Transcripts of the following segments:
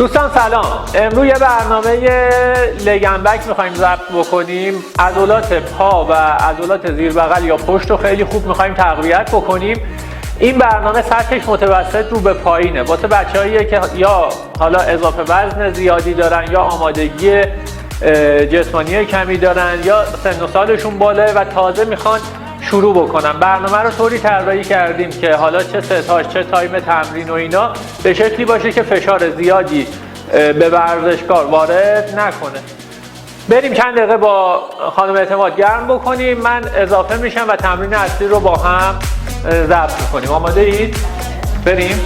دوستان سلام. امروز یه برنامه لگنبک میخوایم ضبط بکنیم. عضلات پا و عضلات زیر بغل یا پشت رو خیلی خوب میخوایم تقویت بکنیم. این برنامه سطحش متوسط رو به پایینه واسه بچه‌هایی که یا حالا اضافه وزن زیادی دارن یا آمادگی جسمانی کمی دارن یا سن و سالشون بالا و تازه میخوان شروع بکنم. برنامه رو طوری طراحی کردیم که حالا چه ستاژ چه تایم تمرین و اینا به شکلی باشه که فشار زیادی به ورزشکار وارد نکنه. بریم چند دقیقه با خانم اعتماد گرم بکنیم، من اضافه میشم و تمرین اصلی رو با هم ضبط میکنیم. آماده اید؟ بریم.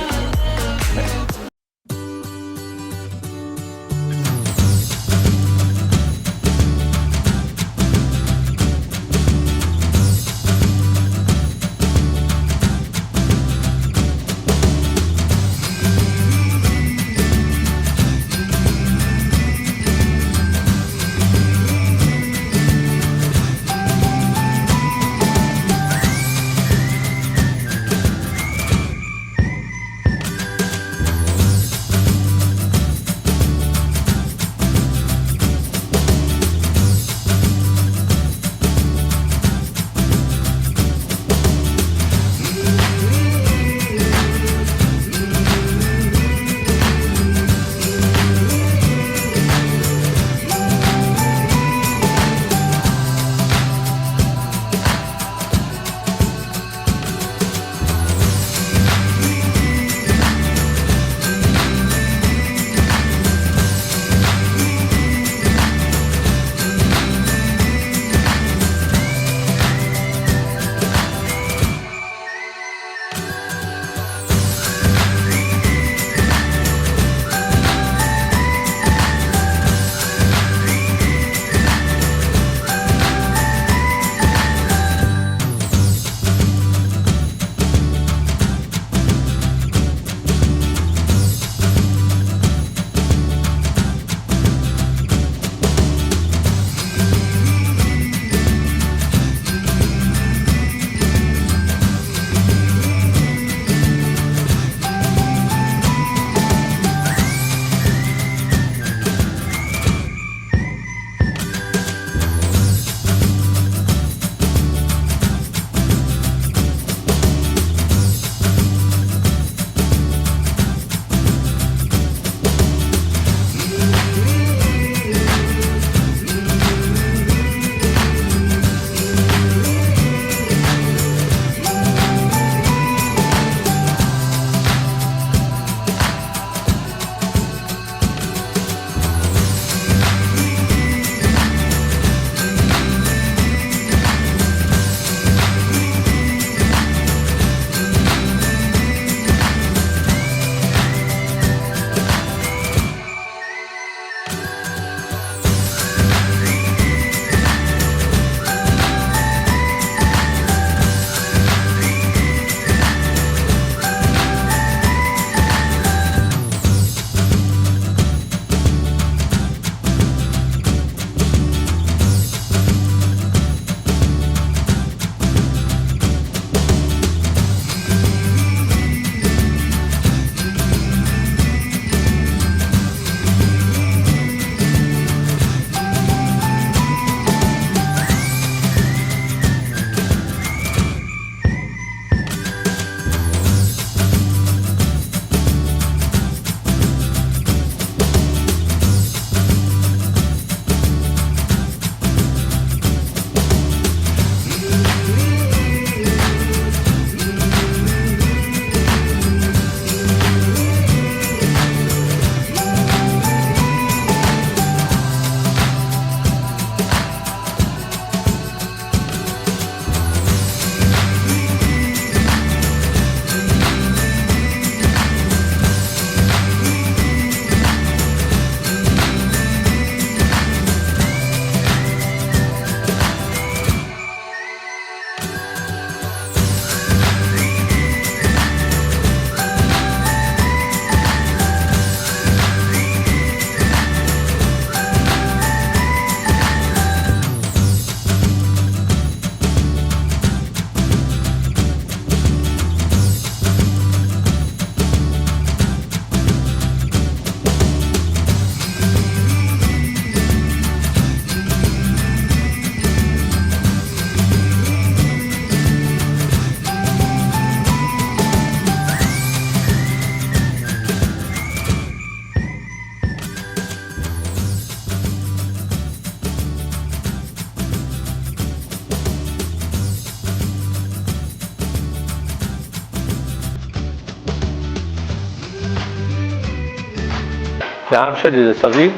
جمع شدید حسابی؟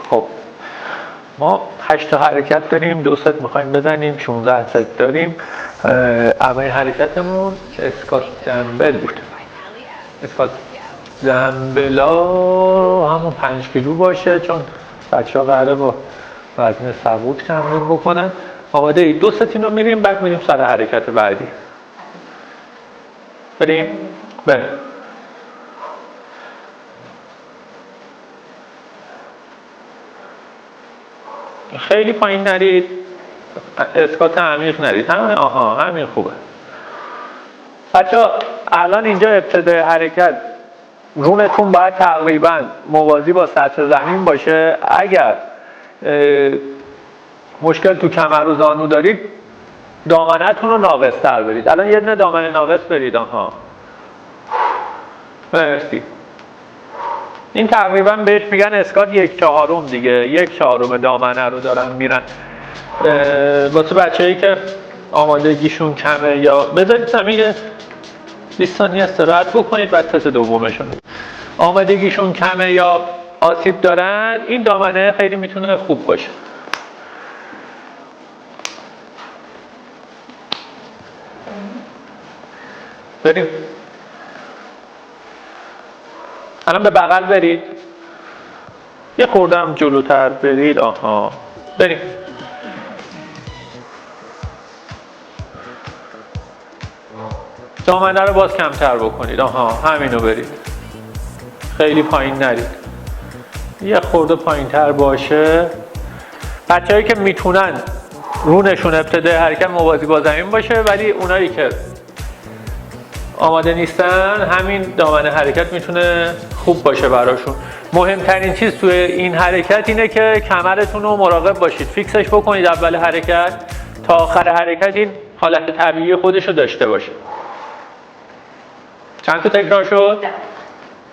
خب ما 8 تا حرکت داریم، 2 ست میخوایم بزنیم، 16 ست داریم. اولین حرکتمون اسکات دمبل بود. اسکات دمبلا همون 5 کیلو باشه، چون بچه ها قراره با وزن سبک تمرین بکنن. آماده ای؟ 2 ست اینو میریم، بعد میریم سر حرکت بعدی. بریم؟ بریم. خیلی پایین نرید، اسکات عمیق نرید، همین خوبه. بچه الان اینجا ابتدای حرکت رونتون باید تقریبا موازی با سطح زمین باشه. اگر مشکل تو کمر و زانو دارید دامنتون رو ناقص تر برید. الان یه دونه دامنه ناقص برید. مرسی. این تقریبا بهش میگن اسکات 1/4 دیگه، 1/4 دامنه رو دارن میرن. واسه بچه‌ای که آمادگیشون کمه یا بذارید زمین 20 ثانیه استراحت بکنید بعد تست دومشون. آمادگیشون کمه یا آسیب دارن، این دامنه خیلی میتونه خوب باشه. بریم. الان به بغل برید، یه خورده هم جلوتر برید. بریم. دامنه رو باز کمتر بکنید. همینو برید، خیلی پایین نرید، یه خورده پایین تر باشه. بچه‌هایی که میتونن رونشون ابتدای حرکت موازی با زمین باشه، ولی اونایی که آماده نیستن همین دامنه حرکت میتونه خوب باشه براشون. مهمترین چیز توی این حرکت اینه که کمرتون رو مراقب باشید، فیکسش بکنید اول حرکت تا آخر حرکت این حالت طبیعی خودش رو داشته باشه. چند تا تکرار شد؟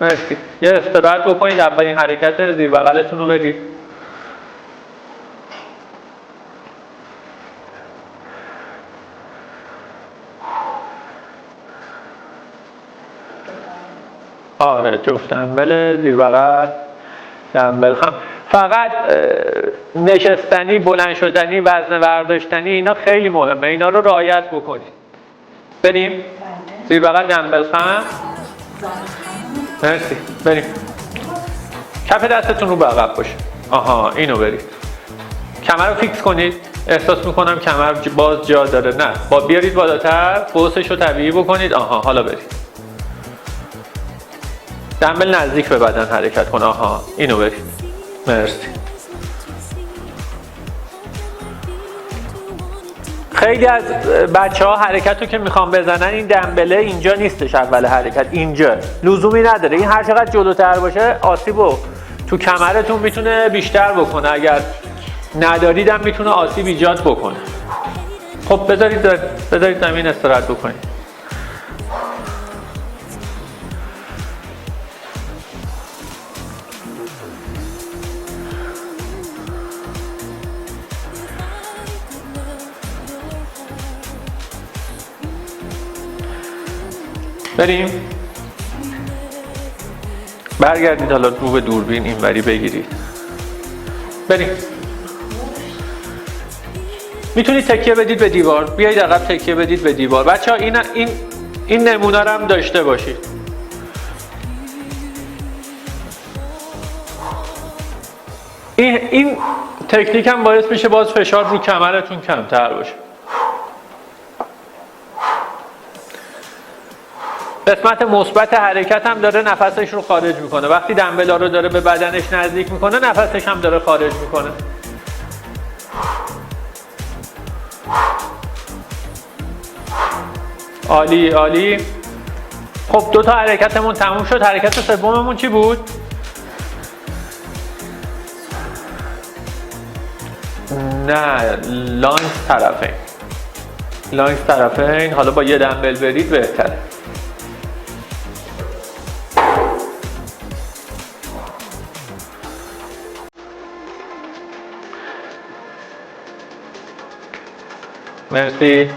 مرسی. یه استراحت بکنید، اولین حرکت زیر بغلتون رو برید. آره جفت دمبل زیر بغل، دمبل هم. فقط نشستنی، بلند شدنی، وزن برداشتنی اینا خیلی مهمه، اینا رو رعایت بکنید. بریم زیر بغل دمبل هم. مرسی. بریم. کف دستتون رو به عقب باشه. اینو برید. کمر رو فیکس کنید. احساس میکنم کمر باز جا داره. نه، بیارید بالاتر، قوسش رو طبیعی بکنید. حالا برید. دمبل نزدیک به بدن حرکت کن. اینو برید. مرسی. خیلی از بچه ها حرکت رو که میخوام بزنن این دمبله اینجا نیستش، اول حرکت اینجا، لزومی نداره. این هر چقدر جلوتر باشه آسیبو تو کمرتون میتونه بیشتر بکنه، اگر نداریدم میتونه آسیب ایجاد بکنه. خب بذارید زمین استراحت بکنید. بریم. برگردید حالا رو به دوربین اینوری بگیرید. بریم. میتونید تکیه بدید به دیوار، بیایید عقب تکیه بدید به دیوار. بچه‌ها این نمونه رو هم داشته باشید. این تکنیک هم باعث میشه باز فشار رو کمرتون کمتر باشه. قسمت مثبت حرکت هم داره نفسش رو خارج میکنه. وقتی دمبلا رو داره به بدنش نزدیک میکنه نفسش هم داره خارج میکنه. عالی عالی. خب 2 تا حرکتمون تموم شد. حرکت سوممون چی بود؟ نه، لانگ طرفین. حالا با یه دمبل برید بهتره. مرسی.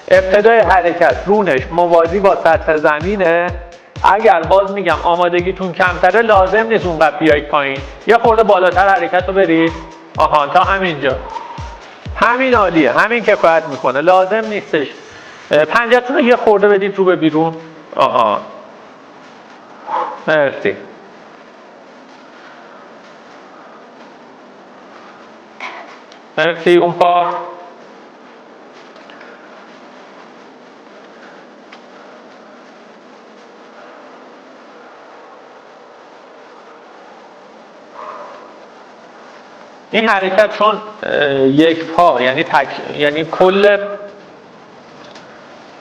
ابتدای حرکت رونش موازی با سطح زمینه. اگر باز میگم آمادگیتون کمتره لازم نیست اونقدر بیایید پایین، یه خورده بالاتر حرکت رو برید. آها تا همینجا، همین عالیه، همین کفایت میکنه، لازم نیستش پنجتون رو یه خورده بدید رو به بیرون. آها مرسی. مرسی. اون پا این حرکت چون یک پا یعنی کل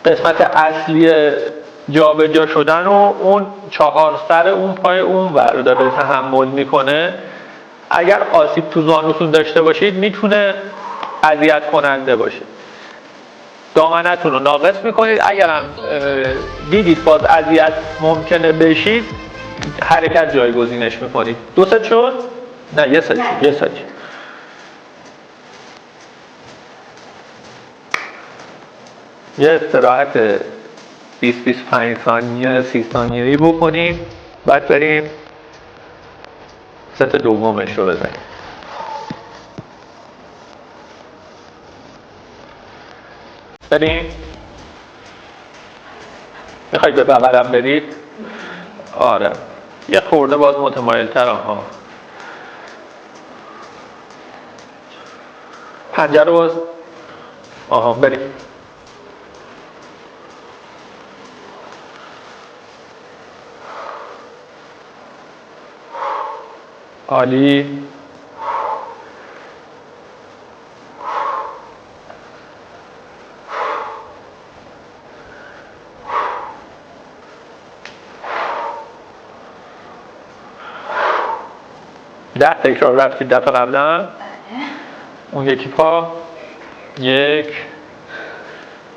قسمت اصلی جابجا شدن و اون چهار سر اون پای اون ور داره تحمل میکنه، اگر آسیب تو زانوتون داشته باشید میتونه اذیت کننده باشه. دامنتون رو ناقص میکنید. اگر هم دیدید باز اذیت ممکنه بشید، حرکت جایگزینش میکنید. دو ست شد؟ نه یه ست. یه استراحت 20-25 ثانیه 30 ثانیه‌ای بکنیم، بعد بریم ست دومش رو بزنیم. بریم. میخواید به بغلم برید؟ آره یه خورده باز متمایل تر. آها پنجه رو باز. آها بریم. عالی. ده تکرار رفتید دفعه قبلا. اون یکی پا. 1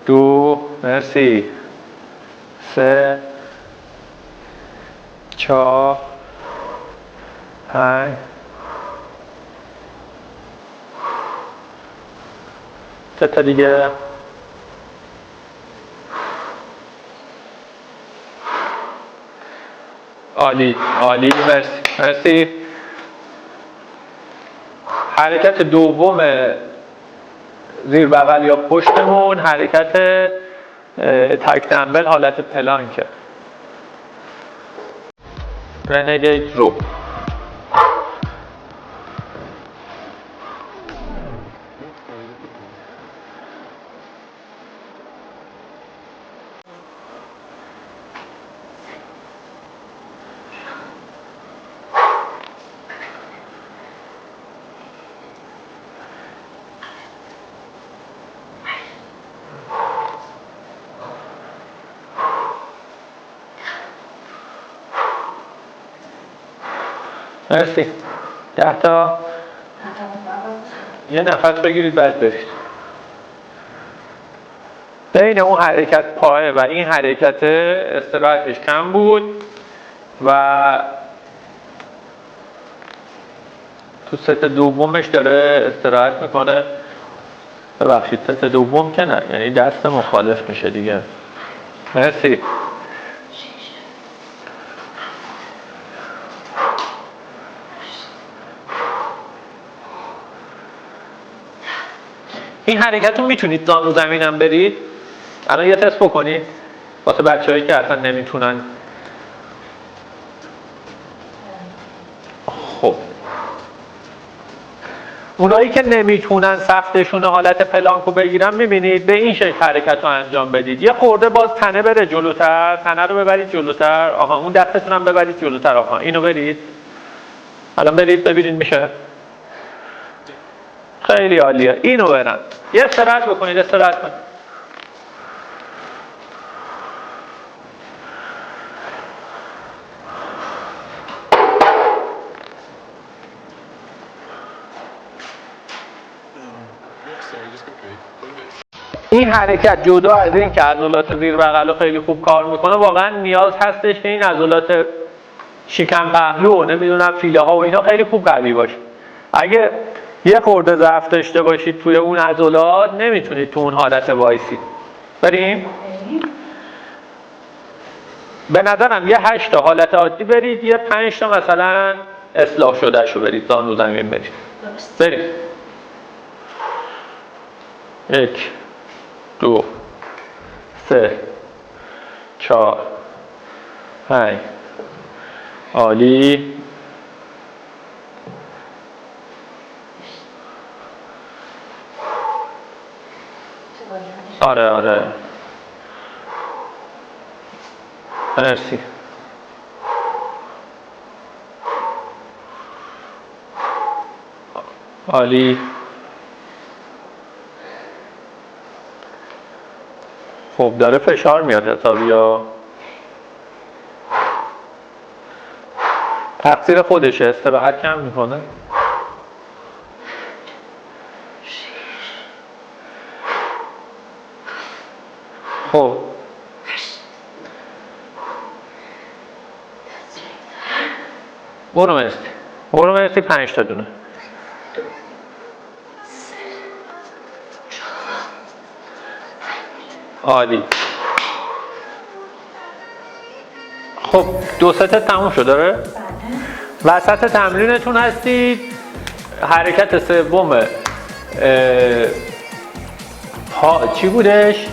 2 مرسی 3 4 5 سه تا دیگه. عالی مرسی. حرکت دوم زیر بغل یا پشتمون حرکت تک دمبل حالت پلانکه. رنگیت رو مرسی. 10 تا. یه نفس بگیرید بعد برید. بین اون حرکت پایه و این حرکت استراحتش کم بود و تو ست دومش داره استراحت میکنه. ببخشید ست دوم که نه، یعنی دست مخالف میشه دیگه. مرسی. این حرکت رو میتونید زانو زمینم برید. الان یه تست بکنید واسه بچه‌هایی که اصلا نمیتونن. خب اونایی که نمیتونن سختشون حالت پلانکو بگیرن، میبینید به این شکل حرکت رو انجام بدید. یه خورده باز تنه بره جلوتر، تنه رو ببرید جلوتر. آها اون دستتون هم ببرید جلوتر. آها اینو برید. الان برید ببینید میشه. خیلی عالیه. اینو برن. یه استراحت بکنید. استراحت کنید. این حرکت جدا از این که عضلات زیر بغل رو خیلی خوب کار میکنه، واقعا نیاز هستش که این عضلات شکم پهلو و نمیدونم فیله ها و اینا خیلی خوب قوی باشه. اگه یه خورده ضعف داشته باشید توی اون عضلات، نمیتونید تو اون حالت وایسید. بریم به نظرم یه 8 تا حالت عادی برید، یه 5 تا مثلا اصلاح شده شو برید، زانو زمین برید. برید. 1 2 3 4 5. عالی. آره مرسی. عالی. خب داره فشار میاد حسابی یا تقصیر خودشه، استراحت کم میکنه. خب برو مرسی 5 تا دونه. عالی. خب 2 ست تموم شد داره؟ وسط تمرینتون هستید. حرکت سوم چی بودش؟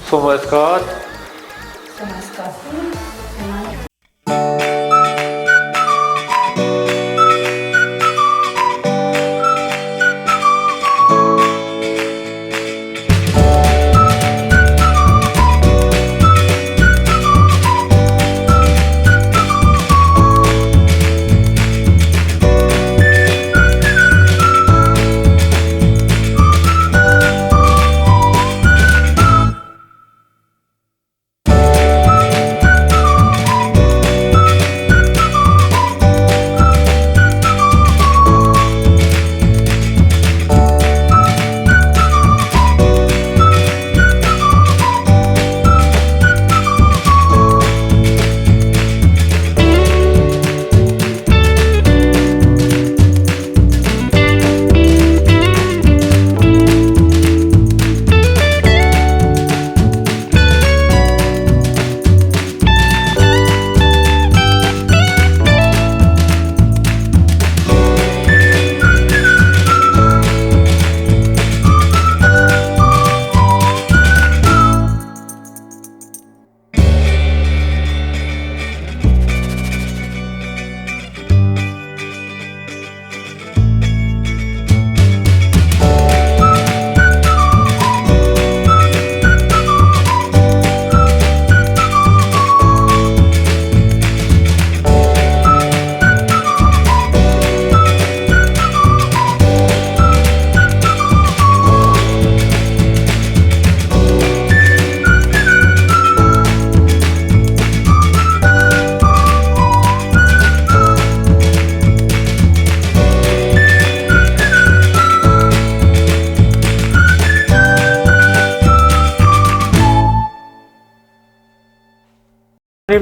سومو اسکات.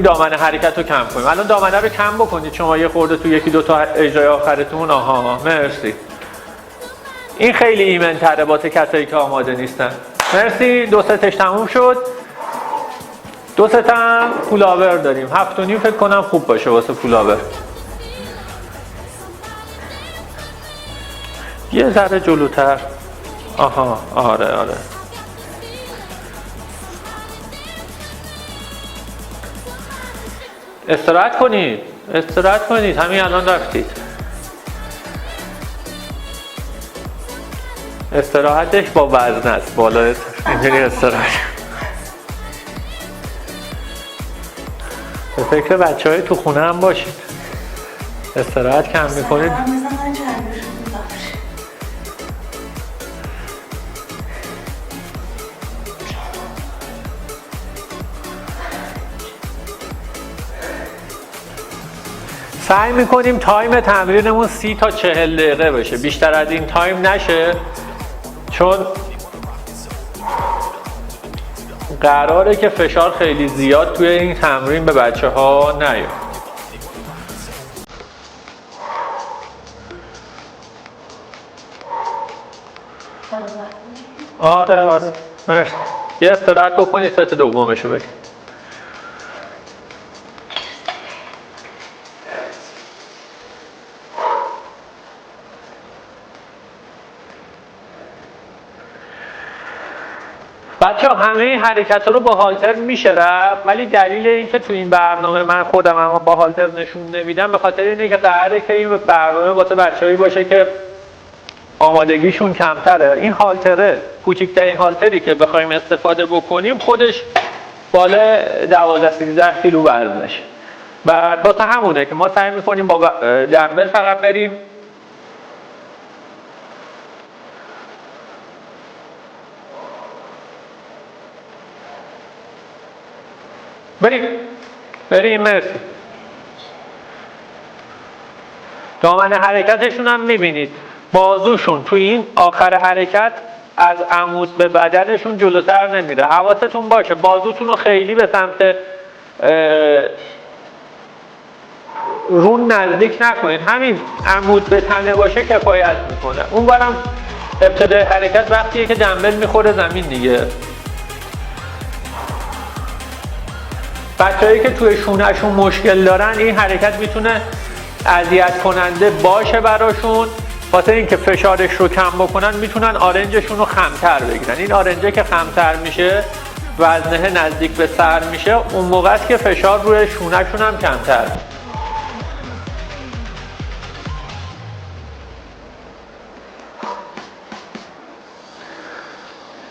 دامنه حرکت رو کم کنیم. الان دامنه رو کم بکنید شما یه خورده تو 1-2 تا اجرای آخرتون. آها مرسی. این خیلی ایمن تره واسه کسایی که آماده نیستن. مرسی. 2 ستش تموم شد. 2 ست هم پولاور داریم. 7.5 فکر کنم خوب باشه واسه پولاور. یه ذره جلوتر. آها آره استراحت کنید همین الان رفتید. استراحتش با وزن است بالا اینجوری استراحت. به فکر بچه‌های تو خونه هم باشید. استراحت کم میکنید. سعی میکنیم تایم تمرینمون 30 تا 40 دقیقه باشه، بیشتر از این تایم نشه، چون قراره که فشار خیلی زیاد توی این تمرین به بچه ها نیاد. آره مرسی. یه استراحت بکنید ست دومشو بگید. بچه ها همه این حرکت ها رو با هالتر میشه رفت، ولی دلیل اینکه تو این برنامه من خودم اما با هالتر نشون نمیدم به خاطر اینه که قراره که این برنامه واسه بچه‌هایی باشه که آمادگیشون کمتره. این هالتره، کوچکترین هالتری که بخوایم استفاده بکنیم خودش بالا 12-13 کیلو وزنشه و واسه همونه که ما سعی میکنیم با دمبل فقط بریم مرسی. دامن حرکتشون هم میبینید بازوشون توی این آخر حرکت از عمود به بدنشون جلوتر نمیره. حواستون باشه بازوتون رو خیلی به سمت رون نزدیک نکنید، همین عمود به تنه باشه کفایت میکنه. اون برم ابتدای حرکت وقتیه که دمبل میخوره زمین دیگه. بچه‌هایی که توی شونه‌شون مشکل دارن این حرکت میتونه اذیت کننده باشه براشون، واسه اینکه فشارش رو کم بکنن میتونن آرنجشون رو خمتر بگیرن. این آرنجه که خمتر میشه وزنه نزدیک به سر میشه، اون موقع است که فشار روی شونه‌شون هم کمتر.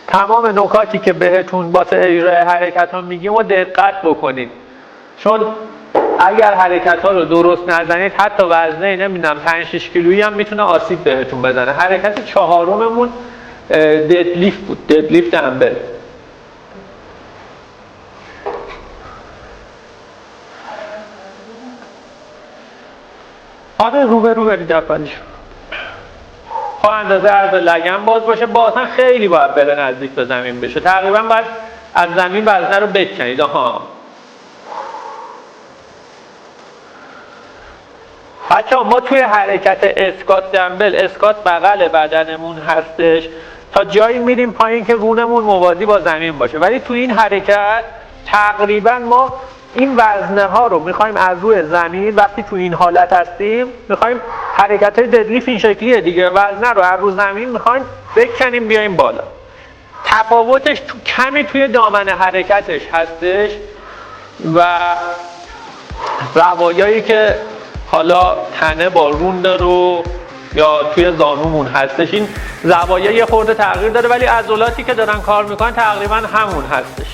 تمام نکاتی که بهتون واسه اجرای حرکت ها میگیم و دقت بکنید، چون اگر حرکت ها رو درست نزنید حتی وزنه نمیدونم 5-6 کیلویی هم میتونه آسیب بهتون بزنه. حرکت چهارممون ددلیفت بود، ددلیفت دمبل. آره رو برید اولیش ها اندازه عرض لگن باز باشه، باز هم خیلی باید بره نزدیک به زمین بشه، تقریبا باید از زمین وزنه رو بکنید. بچه‌ها ما توی حرکت اسکات دمبل، اسکات بغل بدنمون هستش تا جایی میریم پایین که رونمون موازی با زمین باشه، ولی توی این حرکت تقریبا ما این وزنه ها رو میخوایم از روی زمین، وقتی توی این حالت هستیم میخوایم حرکت ددلیفت این شکلیه دیگه، وزنه رو از روی زمین میخوایم بکنیم بیایم بالا. تفاوتش کمی توی دامن حرکتش هستش و روایایی که حالا تنه با رون داره یا توی زانومون هستش، این زوایا یه خورده تغییر داره ولی عضلاتی که دارن کار میکنن تقریبا همون هستش.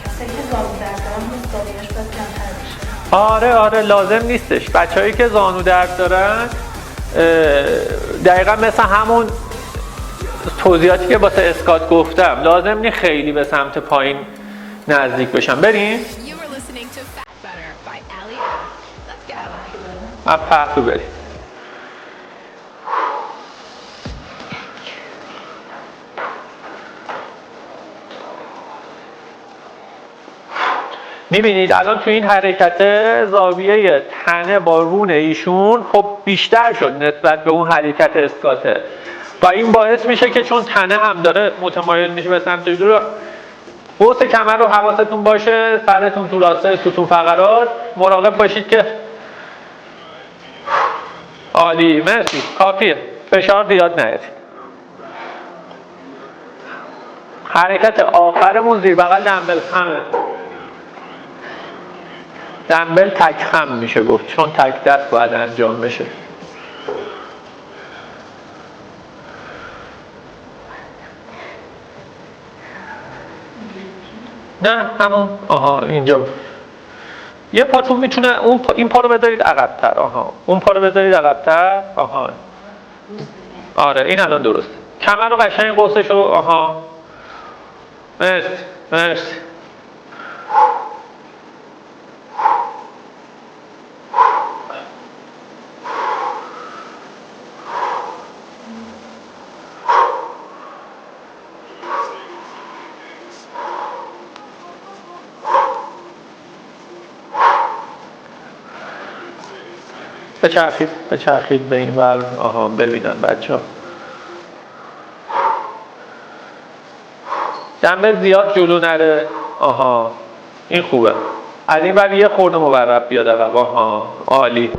کسایی که زانو درد دارن مستقیمش باید کمتر بشه. آره لازم نیستش. بچه‌هایی که زانو درد دارن دقیقا مثل همون توضیحاتی که واسه اسکات گفتم لازم نیست خیلی به سمت پایین نزدیک بشن. بریم پهلو بریم. میبینید الان تو این حرکت زاویه تنه با رون ایشون خب بیشتر شد نسبت به اون حرکت اسکاته و این باعث میشه که چون تنه هم داره متمایل میشه به سمت جلو، قوس کمر رو حواستون باشه، سرتون تو راسته ستون فقرات، مراقب باشید که عالی، مرسی، کافیه، فشار زیاد نیارید. حرکت آخرمون زیر بغل دمبل خمه. دمبل تک خم میشه گفت چون تک دست باید انجام بشه. نه همون اینجا یه پاتون میتونه این پا رو بذارید عقب‌تر، اون پا رو بذارید عقب‌تر. آره این الان درسته. کمر رو قشنگ قوسش رو مرسی. بچرخید به این ور. ببینن بچه ها دمبل زیاد جلو نره. این خوبه. از این ور یه خورده مورب بیاد عقب. عالی.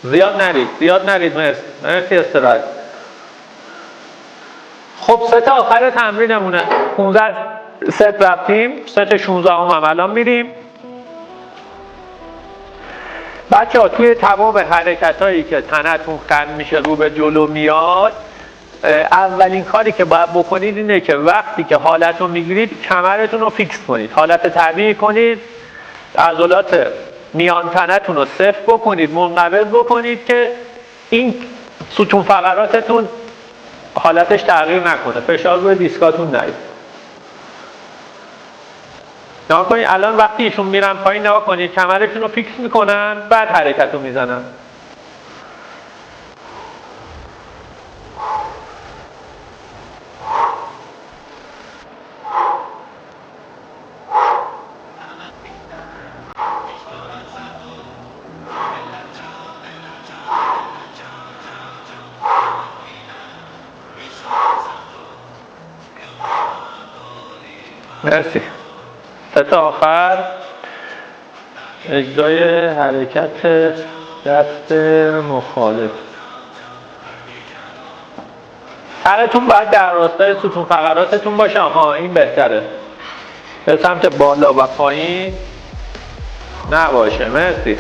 زیاد نرید. مرسی استراحت. خب ست آخر تمرینمونه. 15 ست رفتیم، ست 16 هم الان میریم. بچه ها توی تمام حرکت هایی که تنتون خم میشه رو به جلو میاد، اولین کاری که باید بکنید اینه که وقتی که حالت رو میگیرید کمرتون رو فیکس کنید، حالت طبیعی کنید، عضلات میان تنتون رو صفر بکنید، منقبض بکنید که این ستون فقراتتون حالتش تغییر نکنه، فشار روی دیسکاتون نیاد. نگاه کنید الان وقتی ایشون میرن پایین، نگاه کنید کمرشون رو فیکس میکنن، بعد حرکت رو میزنن. مرسی. ست آخر اجرای حرکت دست مخالف. سرتون باید در راستای ستون فقراتتون باشه. این بهتره. به سمت بالا و پایین نباشه. مرسی.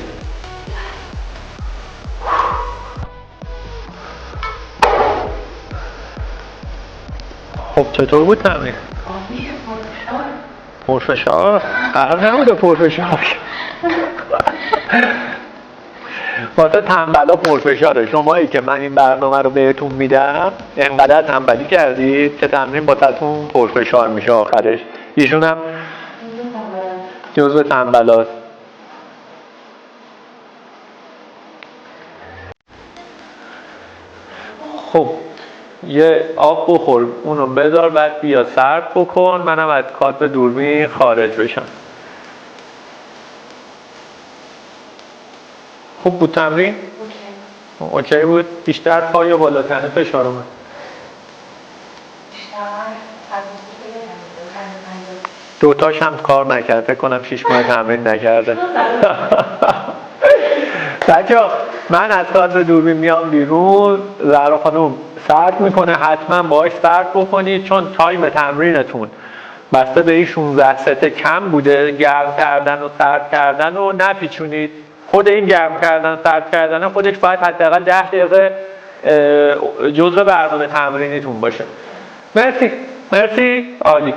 خب چطور بود تمرین؟ پرفشار؟ قرار نبوده پرفشار. واسه تنبلا پرفشاره. شمایی که من این برنامه رو بهتون میدم انقدر تنبلی کردید که تمرین واسهتون پرفشار میشه آخرش. ایشون هم جزو تنبلاست. خب یه آب بخور، اونو بذار، بعد بیا سرد بکن، منم از کادر دوربین خارج بشم. خوب بود تمرین؟ اوکی بود. بیشتر پا یا بالاتر فشار اومد؟ دوتاش هم کار نکرد. فکر کنم 6 ماه تمرین نکرده. بچه‌ها من از کادر دوربین میام بیرون، زهرا خانم سرد میکنه، حتما باهاش سرد بکنید چون تایم تمرینتون بسته به این 16 ست کم بوده. گرم کردن و سرد کردن و نپیچونید. خود این گرم کردن سرد کردن خودش باید حداقل 10 دقیقه جزء برنامه تمرینیتون باشه. مرسی عالی.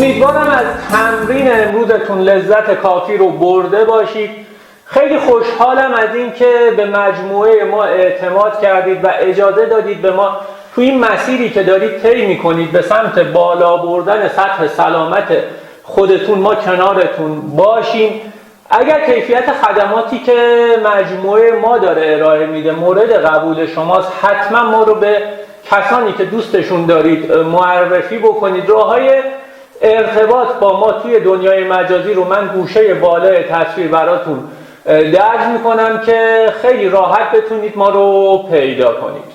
امیدوارم از تمرین امروزتون لذت کافی رو برده باشید. خیلی خوشحالم از این که به مجموعه ما اعتماد کردید و اجازه دادید به ما تو این مسیری که دارید طی می‌کنید به سمت بالا بردن سطح سلامت خودتون ما کنارتون باشیم. اگر کیفیت خدماتی که مجموعه ما داره ارائه میده مورد قبول شماست، حتما ما رو به کسانی که دوستشون دارید معرفی بکنید. راه‌های ارتباط با ما توی دنیای مجازی رو من گوشه بالای تصویر براتون درج میکنم که خیلی راحت بتونید ما رو پیدا کنید.